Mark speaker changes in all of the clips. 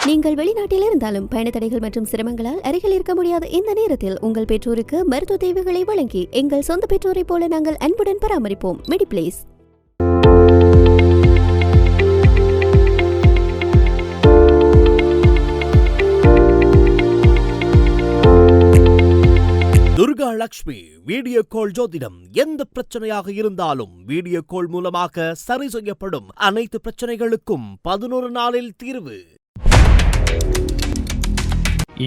Speaker 1: நீங்கள் வெளிநாட்டில் இருந்தாலும் பயண தடைகள் மற்றும் சிரமங்களால் அருகில் இருக்க முடியாத இந்த நேரத்தில் உங்கள் பெற்றோருக்கு மருத்துவ தேவைகளை வழங்கி எங்கள் சொந்த பெற்றோரை போல நாங்கள் அன்புடன் பராமரிப்போம். மெடிப்ளேஸ்.
Speaker 2: துர்கா லட்சுமி வீடியோ கால் ஜோதிடம். எந்த பிரச்சனையாக இருந்தாலும் வீடியோ கால் மூலமாக சரி செய்யப்படும். அனைத்து பிரச்சனைகளுக்கும் 11 நாளில் தீர்வு.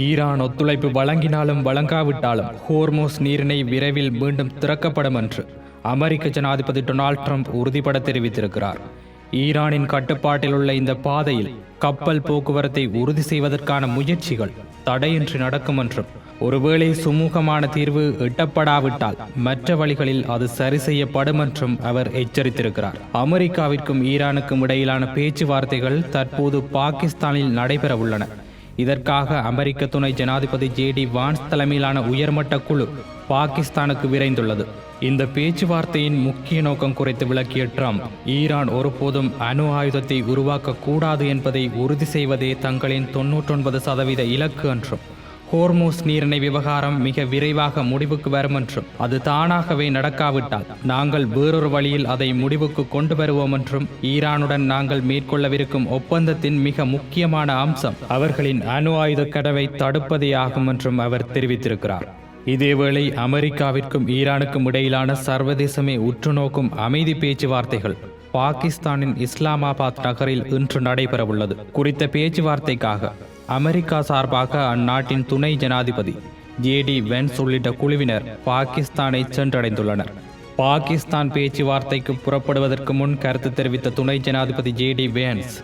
Speaker 3: ஈரான் ஒத்துழைப்பு வழங்கினாலும் வழங்காவிட்டாலும் ஹோர்மோஸ் நீரிணை விரைவில் மீண்டும் திறக்கப்படும் என்று அமெரிக்க ஜனாதிபதி டொனால்ட் ட்ரம்ப் உறுதிபட தெரிவித்திருக்கிறார். ஈரானின் கட்டுப்பாட்டில் உள்ள இந்த பாதையில் கப்பல் போக்குவரத்தை உறுதி செய்வதற்கான முயற்சிகள் தடையின்றி நடக்கும் என்றும், ஒருவேளை சுமூகமான தீர்வு எட்டப்படாவிட்டால் மற்ற வழிகளில் அது சரி செய்யப்படும் என்றும் அவர் எச்சரித்திருக்கிறார். அமெரிக்காவிற்கும் ஈரானுக்கும் இடையிலான பேச்சுவார்த்தைகள் தற்போது பாகிஸ்தானில் நடைபெற உள்ளன. இதற்காக அமெரிக்க துணை ஜனாதிபதி ஜே.டி. வான்ஸ் தலைமையிலான உயர்மட்ட குழு பாகிஸ்தானுக்கு விரைந்துள்ளது. இந்த பேச்சுவார்த்தையின் முக்கிய நோக்கம் குறித்து விளக்கிய ட்ரம்ப், ஈரான் ஒருபோதும் அணு ஆயுதத்தை உருவாக்க கூடாது என்பதை உறுதி செய்வதே தங்களின் 99% இலக்கு என்றும், ஹோர்மோஸ் நீரிணை விவகாரம் மிக விரைவாக முடிவுக்கு வரும் என்றும், அது தானாகவே நடக்காவிட்டால் நாங்கள் வேறொரு வழியில் அதை முடிவுக்கு கொண்டு வருவோம் என்றும், ஈரானுடன் நாங்கள் மேற்கொள்ளவிருக்கும் ஒப்பந்தத்தின் மிக முக்கியமான அம்சம் அவர்களின் அணு ஆயுத கனவை தடுப்பதே ஆகும் என்றும் அவர் தெரிவித்திருக்கிறார். இதேவேளை அமெரிக்காவிற்கும் ஈரானுக்கும் இடையிலான சர்வதேசமே உற்றுநோக்கும் அமைதி பேச்சுவார்த்தைகள் பாகிஸ்தானின் இஸ்லாமாபாத் நகரில் இன்று நடைபெறவுள்ளது. குறித்த பேச்சுவார்த்தைக்காக அமெரிக்கா சார்பாக அந்நாட்டின் துணை ஜனாதிபதி ஜே.டி. வென்ஸ் உள்ளிட்ட குழுவினர் பாகிஸ்தானை சென்றடைந்துள்ளனர். பாகிஸ்தான் பேச்சுவார்த்தைக்கு புறப்படுவதற்கு முன் கருத்து தெரிவித்த துணை ஜனாதிபதி ஜே.டி. வென்ஸ்,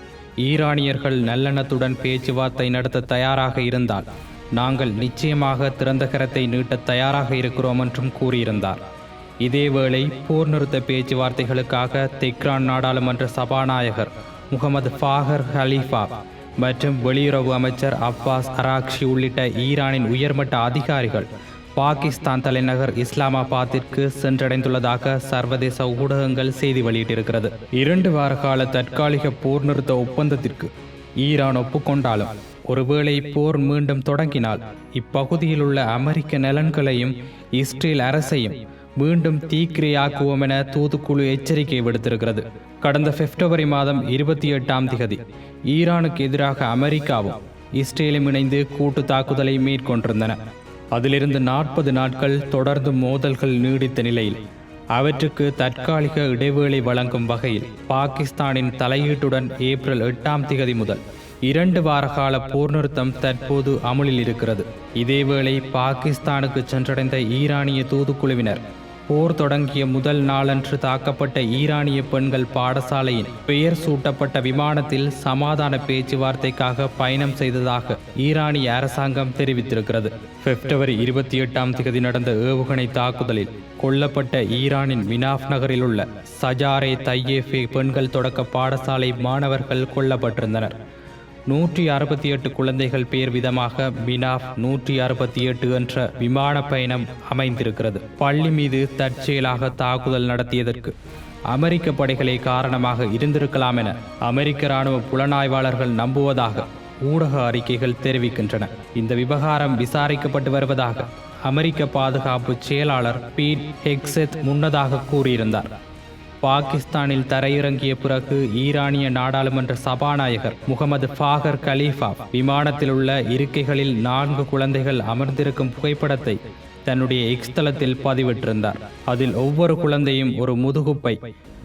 Speaker 3: ஈரானியர்கள் நல்லெண்ணத்துடன் பேச்சுவார்த்தை நடத்த தயாராக இருந்தால் நாங்கள் நிச்சயமாக திறந்த கரத்தை நீட்ட தயாராக இருக்கிறோம் என்றும் கூறியிருந்தார். இதேவேளை போர் நிறுத்த பேச்சுவார்த்தைகளுக்காக தெஹ்ரான் நாடாளுமன்ற சபாநாயகர் முகமது ஃபாகர் ஹலீஃபா மற்றும் வெளியுறவு அமைச்சர் அப்பாஸ் அராக்ஷி உள்ளிட்ட ஈரானின் உயர்மட்ட அதிகாரிகள் பாகிஸ்தான் தலைநகர் இஸ்லாமாபாத்திற்கு சென்றடைந்துள்ளதாக சர்வதேச ஊடகங்கள் செய்தி வெளியிட்டிருக்கிறது. 2 வார கால தற்காலிக போர் நிறுத்த ஒப்பந்தத்திற்கு ஈரான் ஒப்புக்கொண்டாலும், ஒருவேளை போர் மீண்டும் தொடங்கினால் இப்பகுதியில் உள்ள அமெரிக்க நலன்களையும் இஸ்ரேல் அரசையும் மீண்டும் தீக்கிரையாக்குவோம் என தூதுக்குழு எச்சரிக்கை விடுத்திருக்கிறது. கடந்த பிப்ரவரி மாதம் 28ஆம் தேதி ஈரானுக்கு எதிராக அமெரிக்காவும் இஸ்ரேலும் இணைந்து கூட்டு தாக்குதலை மேற்கொண்டிருந்தன. அதிலிருந்து 40 நாட்கள் தொடர்ந்து மோதல்கள் நீடித்த நிலையில் அவற்றுக்கு தற்காலிக இடைவேளை வழங்கும் வகையில் பாகிஸ்தானின் தலையீட்டுடன் ஏப்ரல் 8ஆம் தேதி முதல் 2 வார கால போர் நிறுத்தம் தற்போது அமலில் இருக்கிறது. இதேவேளை பாகிஸ்தானுக்கு சென்றடைந்த ஈரானிய தூதுக்குழுவினர் போர் தொடங்கிய முதல் நாளன்று தாக்கப்பட்ட ஈரானிய பெண்கள் பாடசாலையின் பெயர் சூட்டப்பட்ட விமானத்தில் சமாதான பேச்சுவார்த்தைக்காக பயணம் செய்ததாக ஈரானிய அரசாங்கம் தெரிவித்திருக்கிறது. பிப்ரவரி 28ஆம் தேதி நடந்த ஏவுகணை தாக்குதலில் கொல்லப்பட்ட ஈரானின் மினாஃப் நகரில் உள்ள சஜாரே தையேஃபே பெண்கள் தொடக்க பாடசாலை மாணவர்கள் கொல்லப்பட்டிருந்தனர். 168 குழந்தைகள் பேர் விதமாக மினாஃப் 168 என்ற விமான பயணம் அமைந்திருக்கிறது. பள்ளி மீது தற்செயலாக தாக்குதல் நடத்தியதற்கு அமெரிக்க படைகளே காரணமாக இருந்திருக்கலாம் என அமெரிக்க இராணுவ புலனாய்வாளர்கள் நம்புவதாக ஊடக அறிக்கைகள் தெரிவிக்கின்றன. இந்த விவகாரம் விசாரிக்கப்பட்டு வருவதாக அமெரிக்க பாதுகாப்பு செயலாளர் பீட் ஹெக்ஸெத் முன்னதாக கூறியிருந்தார். பாகிஸ்தானில் தரையிறங்கிய பிறகு ஈரானிய நாடாளுமன்ற சபாநாயகர் முகமது ஃபாகர் கலீஃபா விமானத்தில் உள்ள இருக்கைகளில் 4 குழந்தைகள் அமர்ந்திருக்கும் புகைப்படத்தை தன்னுடைய எக்ஸ் தளத்தில் பதிவிட்டிருந்தார். அதில் ஒவ்வொரு குழந்தையும் ஒரு முதுகுப்பை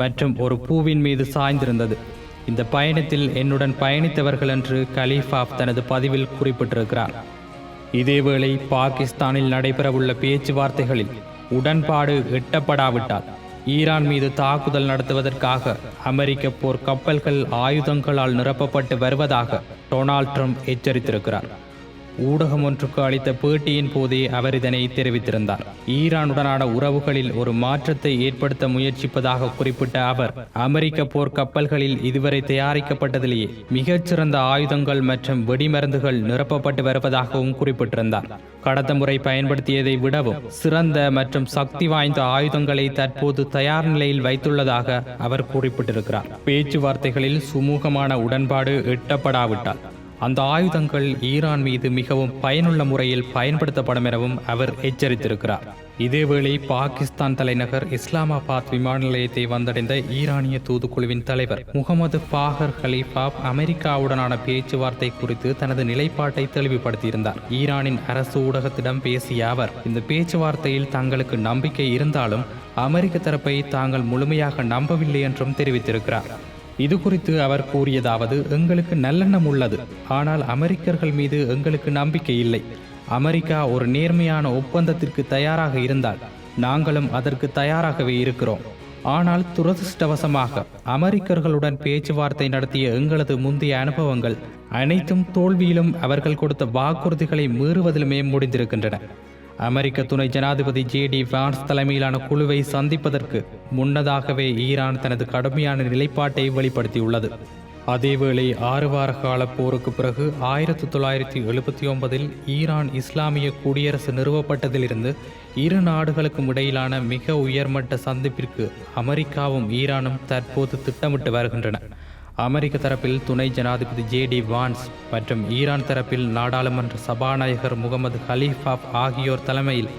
Speaker 3: மற்றும் ஒரு பூவின் மீது சாய்ந்திருந்தது. இந்த பயணத்தில் என்னுடன் பயணித்தவர்கள் என்று கலீஃபா தனது பதிவில் குறிப்பிட்டிருக்கிறார். இதேவேளை பாகிஸ்தானில் நடைபெறவுள்ள பேச்சுவார்த்தைகளில் உடன்பாடு எட்டப்படாவிட்டால் ஈரான் மீது தாக்குதல் நடத்துவதற்காக அமெரிக்க போர் கப்பல்கள் ஆயுதங்களால் நிரப்பப்பட்டு வருவதாக டொனால்ட் ட்ரம்ப் எச்சரித்திருக்கிறார். ஊடகம் ஒன்றுக்கு அளித்த பேட்டியின் போதே அவர் இதனை தெரிவித்திருந்தார். ஈரானுடனான உறவுகளில் ஒரு மாற்றத்தை ஏற்படுத்த முயற்சிப்பதாக குறிப்பிட்ட அவர், அமெரிக்க போர் கப்பல்களில் இதுவரை தயாரிக்கப்பட்டதிலேயே மிகச்சிறந்த ஆயுதங்கள் மற்றும் வெடிமருந்துகள் நிரப்பப்பட்டு வருவதாகவும் குறிப்பிட்டிருந்தார். கடந்த முறை பயன்படுத்தியதை விடவும் சிறந்த மற்றும் சக்தி வாய்ந்த ஆயுதங்களை தற்போது தயார் நிலையில் வைத்துள்ளதாக அவர் குறிப்பிட்டிருக்கிறார். பேச்சுவார்த்தைகளில் சுமூகமான உடன்பாடு எட்டப்படாவிட்டால் அந்த ஆயுதங்கள் ஈரான் மீது மிகவும் பயனுள்ள முறையில் பயன்படுத்தப்படும் எனவும் அவர் எச்சரித்திருக்கிறார். இதேவேளை பாகிஸ்தான் தலைநகர் இஸ்லாமாபாத் விமான நிலையத்தை வந்தடைந்த ஈரானிய தூதுக்குழுவின் தலைவர் முகமது பாகர் கலீஃபா அமெரிக்காவுடனான பேச்சுவார்த்தை குறித்து தனது நிலைப்பாட்டை தெளிவுபடுத்தியிருந்தார். ஈரானின் அரசு ஊடகத்திடம் பேசிய அவர், இந்த பேச்சுவார்த்தையில் தங்களுக்கு நம்பிக்கை இருந்தாலும் அமெரிக்க தரப்பை தாங்கள் முழுமையாக நம்பவில்லை என்றும் தெரிவித்திருக்கிறார். இது குறித்து அவர் கூறியதாவது, எங்களுக்கு நல்லெண்ணம் உள்ளது, ஆனால் அமெரிக்கர்கள் மீது எங்களுக்கு நம்பிக்கை இல்லை. அமெரிக்கா ஒரு நேர்மையான ஒப்பந்தத்திற்கு தயாராக இருந்தால் நாங்களும் அதற்கு தயாராகவே இருக்கிறோம். ஆனால் துரதிருஷ்டவசமாக அமெரிக்கர்களுடன் பேச்சுவார்த்தை நடத்திய எங்களது முந்தைய அனுபவங்கள் அனைத்தும் தோல்வியிலும் அவர்கள் கொடுத்த வாக்குறுதிகளை மீறுவதிலுமே முடிந்திருக்கின்றன. அமெரிக்க துணை ஜனாதிபதி JD வான்ஸ் தலைமையிலான குழுவை சந்திப்பதற்கு முன்னதாகவே ஈரான் தனது கடுமையான நிலைப்பாட்டை வெளிப்படுத்தியுள்ளது. அதேவேளை 6 வார கால போருக்கு பிறகு 1979 ஈரான் இஸ்லாமிய குடியரசு நிறுவப்பட்டதிலிருந்து இரு நாடுகளுக்கும் இடையிலான மிக உயர்மட்ட சந்திப்பிற்கு அமெரிக்காவும் ஈரானும் தற்போது திட்டமிட்டு வருகின்றன. அமெரிக்க தரப்பில் துணை ஜனாதிபதி JD வான்ஸ் மற்றும் ஈரான் தரப்பில் நாடாளுமன்ற சபாநாயகர் முகமது கலீஃபா ஆகியோர் தலைமையில்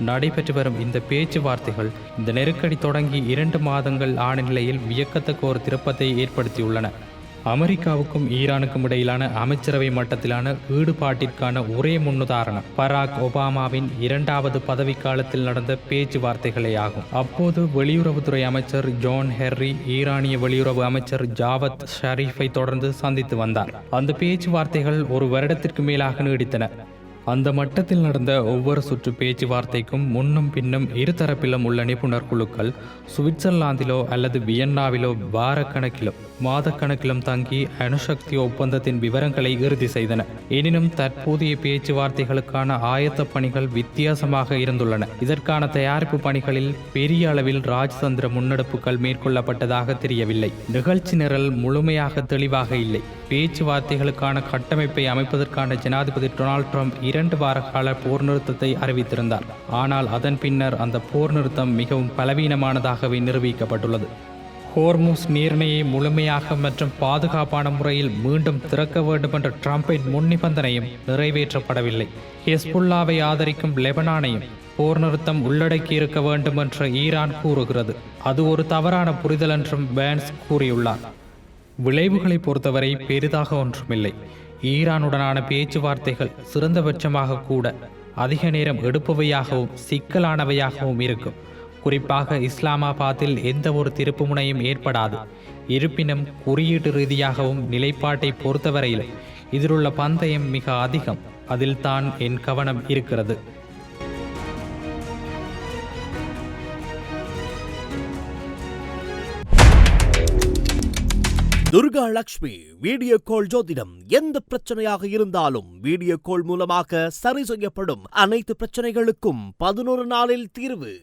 Speaker 3: நடைபெற்று வரும் இந்த பேச்சுவார்த்தைகள் இந்த நெருக்கடி தொடங்கி 2 மாதங்கள் ஆன நிலையில் வியக்கத்தக்க ஒரு திருப்பத்தை ஏற்படுத்தியுள்ளன. அமெரிக்காவுக்கும் ஈரானுக்கும் இடையிலான அமைச்சரவை மட்டத்திலான ஈடுபாட்டிற்கான ஒரே முன்னுதாரணம் பராக் ஒபாமாவின் 2வது பதவிக்காலத்தில் நடந்த பேச்சுவார்த்தைகளே ஆகும். அப்போது வெளியுறவுத்துறை அமைச்சர் ஜான் ஹெர்ரி ஈரானிய வெளியுறவு அமைச்சர் ஜாவத் ஷரீஃபை தொடர்ந்து சந்தித்து வந்தார். அந்த பேச்சுவார்த்தைகள் ஒரு வருடத்திற்கு மேலாக நீடித்தன. அந்த மட்டத்தில் நடந்த ஒவ்வொரு சுற்று பேச்சுவார்த்தைக்கும் முன்னும் பின்னும் இருதரப்பிலும் உள்ள நிபுணர் குழுக்கள் சுவிட்சர்லாந்திலோ அல்லது வியன்னாவிலோ வாரக்கணக்கிலோ மாதக்கணக்கிலும் தங்கி அணுசக்தி ஒப்பந்தத்தின் விவரங்களை இறுதி செய்தன. எனினும் தற்போதைய பேச்சுவார்த்தைகளுக்கான ஆயத்த பணிகள் வித்தியாசமாக இருந்துள்ளன. இதற்கான தயாரிப்பு பணிகளில் பெரிய அளவில் ராஜதந்திர முன்னெடுப்புகள் மேற்கொள்ளப்பட்டதாக தெரியவில்லை. நிகழ்ச்சி நிரல் முழுமையாக தெளிவாக இல்லை. பேச்சுவார்த்தைகளுக்கான கட்டமைப்பை அமைப்பதற்கான ஜனாதிபதி டொனால்ட் ட்ரம்ப் 2 வார கால போர் நிறுத்தத்தை அறிவித்திருந்தார். ஆனால் அதன் பின்னர் அந்த போர் நிறுத்தம் மிகவும் பலவீனமானதாகவே நிரூபிக்கப்பட்டுள்ளது. ஹோர்முஸ் நீரிணையை முழுமையாக மற்றும் பாதுகாப்பான முறையில் மீண்டும் திறக்க வேண்டும் என்ற ட்ரம்பின் முன் நிபந்தனையும் நிறைவேற்றப்படவில்லை. ஹெஸ்புல்லாவை ஆதரிக்கும் லெபனானையும் போர் நிறுத்தம் உள்ளடக்கி இருக்க வேண்டும் என்று ஈரான் கூறுகிறது. அது ஒரு தவறான புரிதல் என்றும் பேன்ஸ் கூறியுள்ளார். விளைவுகளை பொறுத்தவரை பெரிதாக ஒன்றுமில்லை. ஈரானுடனான பேச்சுவார்த்தைகள் சிறந்தபட்சமாக கூட அதிக நேரம் எடுப்பவையாகவும் சிக்கலானவையாகவும் இருக்கும். குறிப்பாக இஸ்லாமாபாத்தில் எந்த ஒரு திருப்புமுனையும் ஏற்படாது. இருப்பினும் குறியீட்டு ரீதியாகவும் நிலைப்பாட்டை பொறுத்தவரையில் இதிலுள்ள பந்தயம் மிக அதிகம். அதில் தான் என் கவனம் இருக்கிறது.
Speaker 2: துர்கா லக்ஷ்மி வீடியோ கால் ஜோதிடம். எந்த பிரச்சனையாக இருந்தாலும் வீடியோ கால் மூலமாக சரி செய்யப்படும். அனைத்து பிரச்சனைகளுக்கும் 11 நாளில் தீர்வு.